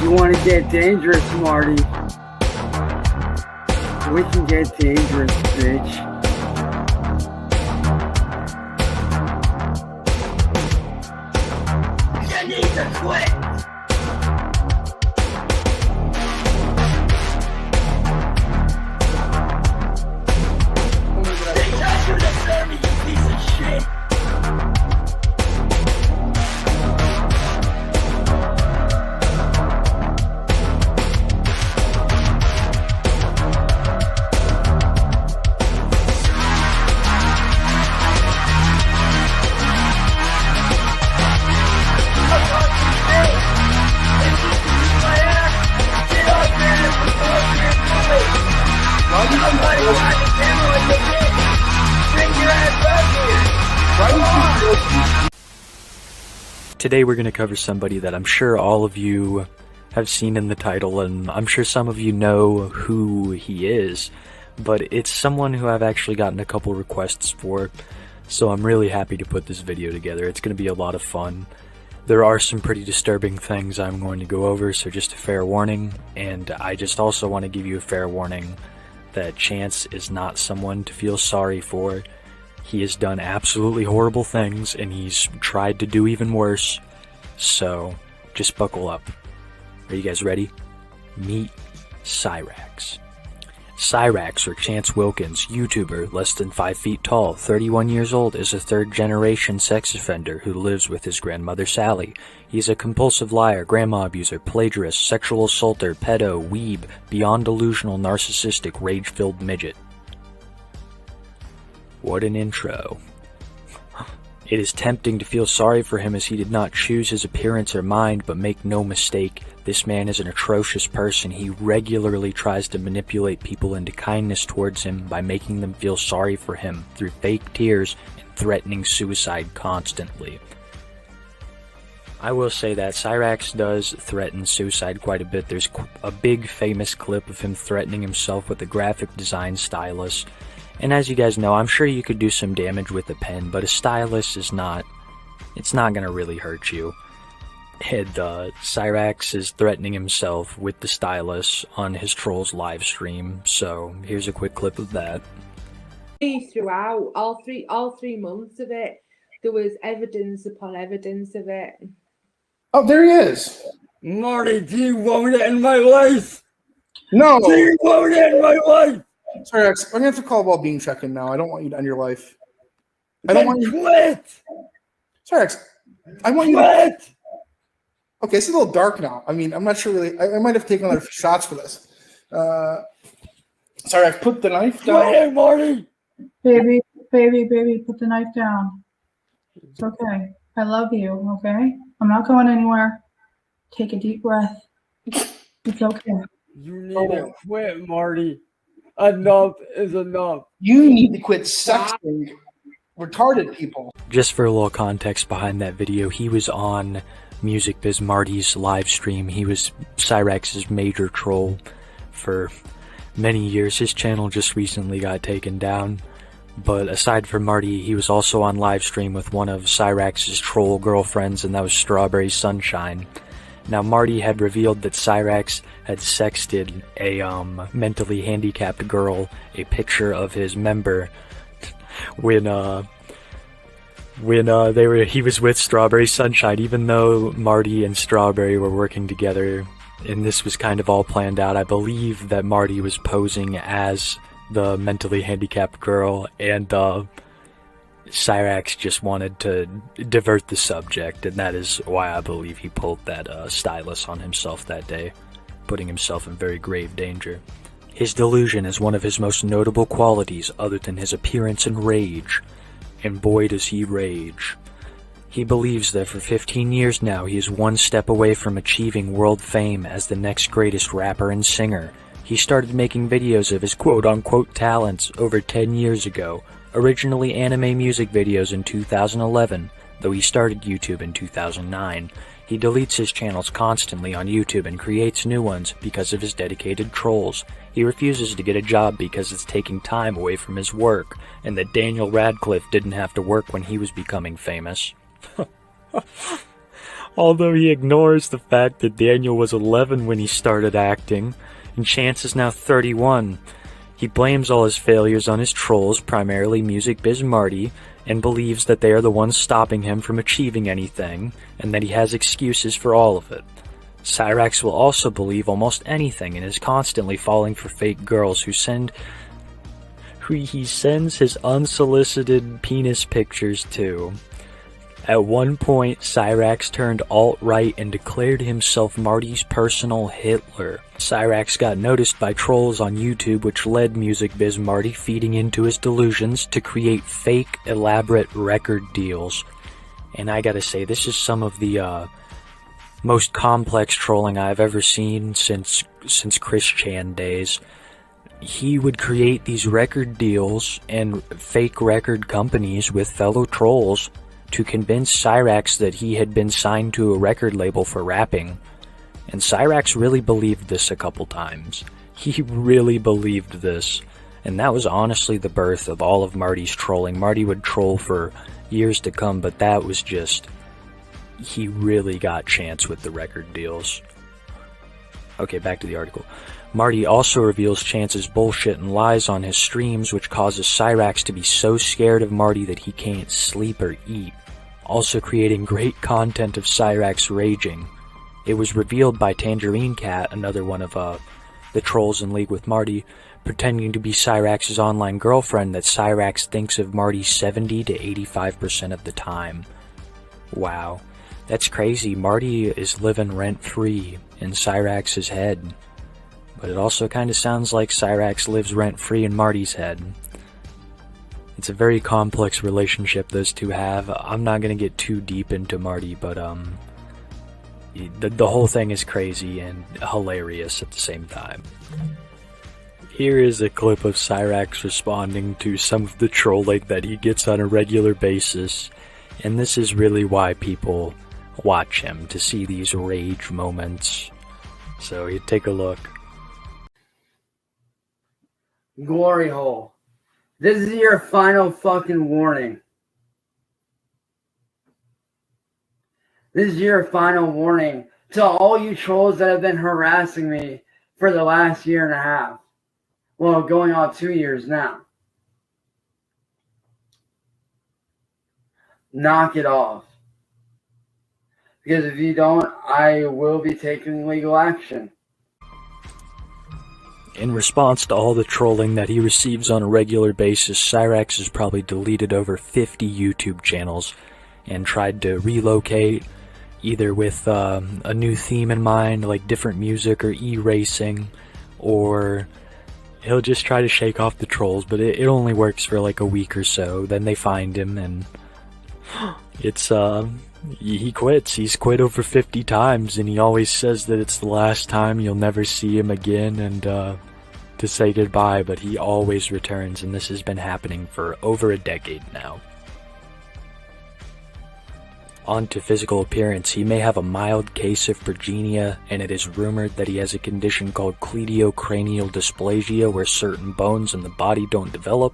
You want to get dangerous, Marty? We can get dangerous, bitch. You need to quit! They got you to serve me, you piece of shit! Today we're going to cover somebody that I'm sure all of you have seen in the title, and I'm sure some of you know who he is, but it's someone who I've actually gotten a couple requests for, so I'm really happy to put this video together. It's going to be a lot of fun. There are some pretty disturbing things I'm going to go over, so just a fair warning, and I just also want to give you a fair warning that Chance is not someone to feel sorry for. He has done absolutely horrible things, and he's tried to do even worse, so just buckle up. Are you guys ready? Meet Cyraxx. Cyraxx, or Chance Wilkins, YouTuber, less than 5 feet tall, 31 years old, is a third-generation sex offender who lives with his grandmother Sally. He's a compulsive liar, grandma abuser, plagiarist, sexual assaulter, pedo, weeb, beyond delusional, narcissistic, rage-filled midget. What an intro. It is tempting to feel sorry for him as he did not choose his appearance or mind, but make no mistake, this man is an atrocious person. He regularly tries to manipulate people into kindness towards him by making them feel sorry for him through fake tears and threatening suicide constantly. I will say that Cyraxx does threaten suicide quite a bit. There's a big famous clip of him threatening himself with a graphic design stylus. And as you guys know, I'm sure you could do some damage with a pen, but a stylus is not, it's not going to really hurt you. And Cyraxx is threatening himself with the stylus on his Trolls live stream, so here's a quick clip of that. Throughout all three months of it, there was evidence upon evidence of it. Oh, there he is. Marty, do you want to end my life? No. Do you want to end my life? Cyraxx, I'm gonna have to call well-being check-in now. I don't want you to end your life. I don't want you to quit. Cyraxx, I want you to quit. Okay, it's a little dark now. I mean, I'm not sure really. I might have taken another few shots for this. Cyraxx, put the knife down. Quit, Marty. Baby, put the knife down. It's okay. I love you, okay? I'm not going anywhere. Take a deep breath. It's okay. You need to quit, Marty. Enough is enough. You need to quit sexting retarded people. Just for a little context behind that video, he was on Music Biz Marty's live stream. He was Cyraxx's major troll for many years. His channel just recently got taken down. But aside from Marty, he was also on live stream with one of Cyraxx's troll girlfriends, and that was Strawberry Sunshine. Now, Marty had revealed that Cyraxx had sexted a mentally handicapped girl a picture of his member when he was with Strawberry Sunshine, even though Marty and Strawberry were working together, and this was kind of all planned out. I believe that Marty was posing as the mentally handicapped girl, and Cyraxx just wanted to divert the subject, and that is why I believe he pulled that stylus on himself that day, putting himself in very grave danger. His delusion is one of his most notable qualities other than his appearance and rage, and boy does he rage. He believes that for 15 years now he is one step away from achieving world fame as the next greatest rapper and singer. He started making videos of his quote-unquote talents over 10 years ago, originally anime music videos in 2011, though he started YouTube in 2009. He deletes his channels constantly on YouTube and creates new ones because of his dedicated trolls. He refuses to get a job because it's taking time away from his work, and that Daniel Radcliffe didn't have to work when he was becoming famous. Although he ignores the fact that Daniel was 11 when he started acting, and Chance is now 31. He blames all his failures on his trolls, primarily Music Biz Marty, and believes that they are the ones stopping him from achieving anything, and that he has excuses for all of it. Cyraxx will also believe almost anything and is constantly falling for fake girls who he sends his unsolicited penis pictures to. At one point, Cyraxx turned alt-right and declared himself Marty's personal Hitler. Cyraxx got noticed by trolls on YouTube, which led Music Biz Marty feeding into his delusions to create fake, elaborate record deals. And I gotta say, this is some of the most complex trolling I've ever seen since Chris Chan days. He would create these record deals and fake record companies with fellow trolls to convince Cyraxx that he had been signed to a record label for rapping. And Cyraxx really believed this a couple times. He really believed this. And that was honestly the birth of all of Marty's trolling. Marty would troll for years to come, but that was just... he really got Chance with the record deals. Okay, back to the article. Marty also reveals Chance's bullshit and lies on his streams, which causes Cyraxx to be so scared of Marty that he can't sleep or eat, also creating great content of Cyraxx raging. It was revealed by Tangerine Cat, another one of the trolls in league with Marty, pretending to be Cyraxx's online girlfriend, that Cyraxx thinks of Marty 70 to 85% of the time. Wow. That's crazy. Marty is living rent-free in Cyraxx's head. But it also kind of sounds like Cyraxx lives rent-free in Marty's head. It's a very complex relationship those two have. I'm not going to get too deep into Marty, but the whole thing is crazy and hilarious at the same time. Here is a clip of Cyraxx responding to some of the trolling that he gets on a regular basis, and this is really why people watch him, to see these rage moments. So you take a look. Glory hole. This is your final fucking warning. This is your final warning to all you trolls that have been harassing me for the last year and a half. Well, going on 2 years now. Knock it off. Because if you don't, I will be taking legal action. In response to all the trolling that he receives on a regular basis, Cyraxx has probably deleted over 50 YouTube channels and tried to relocate, either with a new theme in mind, like different music or e-racing, or he'll just try to shake off the trolls, but it only works for like a week or so. Then they find him, and it's he quits. He's quit over 50 times, and he always says that it's the last time, you'll never see him again, and to say goodbye, but he always returns, and this has been happening for over a decade now. On to physical appearance. He may have a mild case of progenia, and it is rumored that he has a condition called cleidocranial dysplasia, where certain bones in the body don't develop.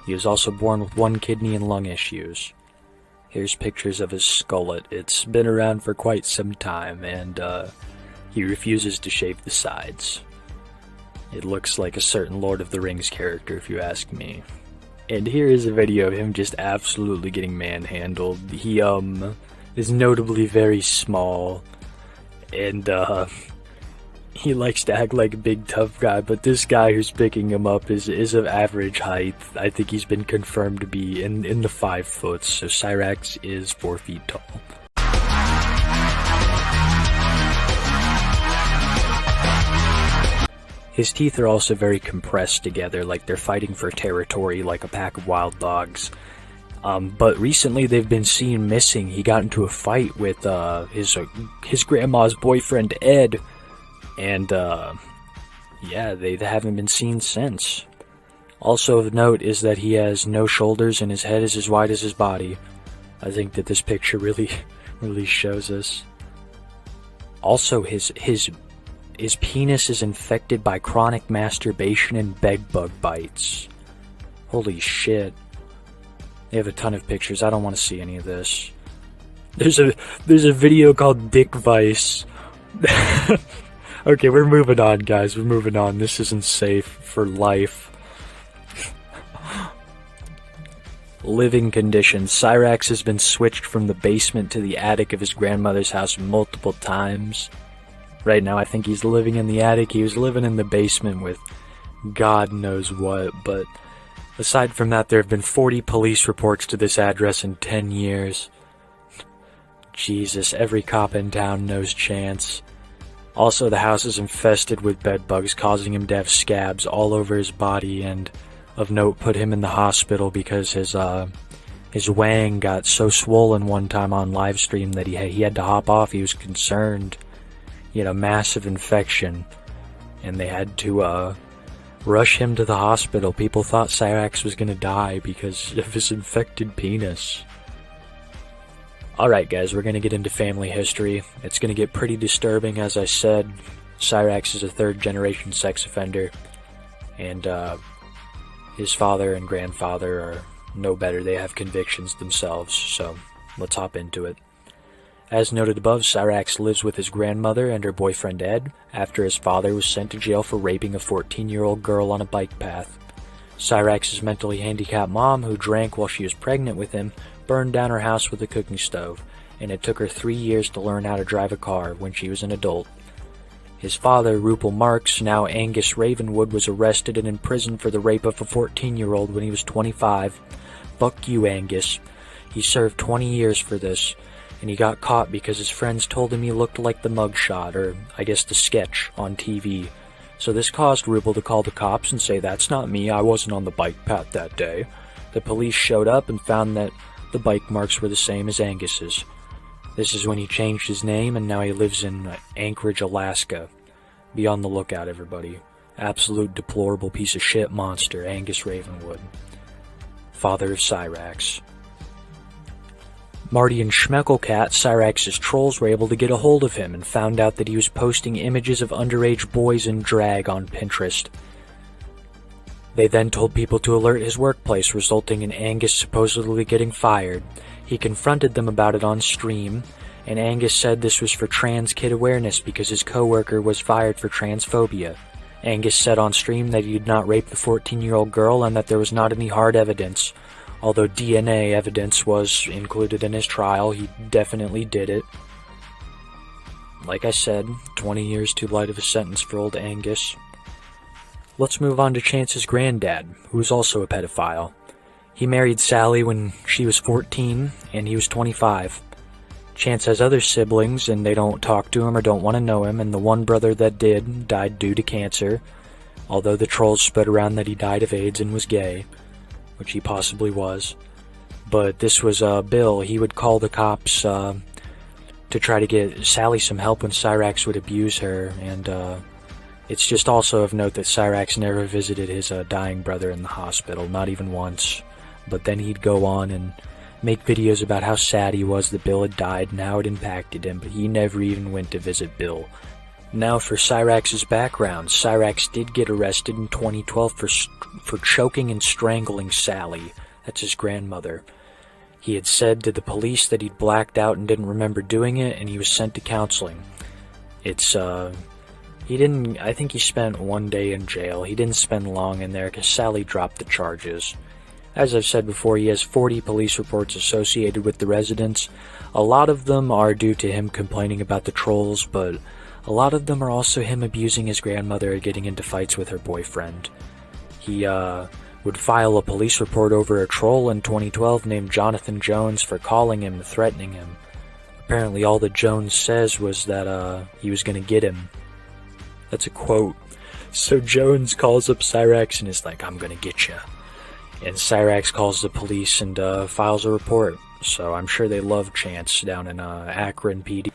He was also born with one kidney and lung issues. Here's pictures of his skullet. It's been around for quite some time, and he refuses to shave the sides. It looks like a certain Lord of the Rings character, if you ask me. And here is a video of him just absolutely getting manhandled. He is notably very small, and he likes to act like a big tough guy, but this guy who's picking him up is of average height. I think he's been confirmed to be in the 5 foot, so Cyraxx is 4 feet tall. His teeth are also very compressed together, like they're fighting for territory like a pack of wild dogs. But recently they've been seen missing. He got into a fight with his grandma's boyfriend Ed, and yeah, they haven't been seen since. Also of note is that he has no shoulders and his head is as wide as his body. I think that this picture really shows us. Also, his penis is infected by chronic masturbation and bedbug bites. Holy shit. They have a ton of pictures. I don't want to see any of this. There's a video called Dick Vice. Okay, we're moving on, guys. We're moving on. This isn't safe for life. Living conditions. Cyraxx has been switched from the basement to the attic of his grandmother's house multiple times. Right now, I think he's living in the attic. He was living in the basement with God knows what, but aside from that, there have been 40 police reports to this address in 10 years. Jesus, every cop in town knows Chance. Also, the house is infested with bed bugs, causing him to have scabs all over his body, and of note, put him in the hospital because his wang got so swollen one time on live stream that he had to hop off. He was concerned. He had a massive infection, and they had to rush him to the hospital. People thought Cyraxx was gonna die because of his infected penis. Alright guys, we're gonna get into family history. It's gonna get pretty disturbing. As I said, Cyraxx is a third-generation sex offender, and his father and grandfather are no better. They have convictions themselves, so let's hop into it. As noted above, Cyraxx lives with his grandmother and her boyfriend Ed after his father was sent to jail for raping a 14-year-old girl on a bike path. Cyraxx's mentally handicapped mom, who drank while she was pregnant with him, burned down her house with a cooking stove, and it took her 3 years to learn how to drive a car when she was an adult. His father, Rupel Marks, now Angus Ravenwood, was arrested and imprisoned for the rape of a 14-year-old when he was 25. Fuck you, Angus. He served 20 years for this, and he got caught because his friends told him he looked like the mugshot, or I guess the sketch, on TV. So this caused Rupel to call the cops and say, "That's not me, I wasn't on the bike path that day." The police showed up and found that the bike marks were the same as Angus's. This is when he changed his name, and now he lives in Anchorage, Alaska. Be on the lookout, everybody. Absolute deplorable piece of shit monster, Angus Ravenwood. Father of Cyraxx. Marty and Schmeckelcat, Cyraxx's trolls, were able to get a hold of him and found out that he was posting images of underage boys in drag on Pinterest. They then told people to alert his workplace, resulting in Angus supposedly getting fired. He confronted them about it on stream, and Angus said this was for trans kid awareness because his coworker was fired for transphobia. Angus said on stream that he did not rape the 14-year-old girl and that there was not any hard evidence. Although DNA evidence was included in his trial, he definitely did it. Like I said, 20 years too light of a sentence for old Angus. Let's move on to Chance's granddad, who was also a pedophile. He married Sally when she was 14, and he was 25. Chance has other siblings, and they don't talk to him or don't want to know him, and the one brother that did died due to cancer, although the trolls spread around that he died of AIDS and was gay, which he possibly was. But this was Bill. He would call the cops to try to get Sally some help when Cyraxx would abuse her, and it's just also of note that Cyraxx never visited his dying brother in the hospital, not even once. But then he'd go on and make videos about how sad he was that Bill had died and how it impacted him, but he never even went to visit Bill. Now for Cyraxx's background. Cyraxx did get arrested in 2012 for choking and strangling Sally. That's his grandmother. He had said to the police that he'd blacked out and didn't remember doing it, and he was sent to counseling. I think he spent 1 day in jail. He didn't spend long in there because Sally dropped the charges. As I've said before, he has 40 police reports associated with the residents. A lot of them are due to him complaining about the trolls, but a lot of them are also him abusing his grandmother and getting into fights with her boyfriend. He would file a police report over a troll in 2012 named Jonathan Jones for calling him and threatening him. Apparently all that Jones says was that he was going to get him. That's a quote. So Jones calls up Cyraxx and is like, "I'm going to get you." And Cyraxx calls the police and files a report. So I'm sure they love Chance down in Akron PD.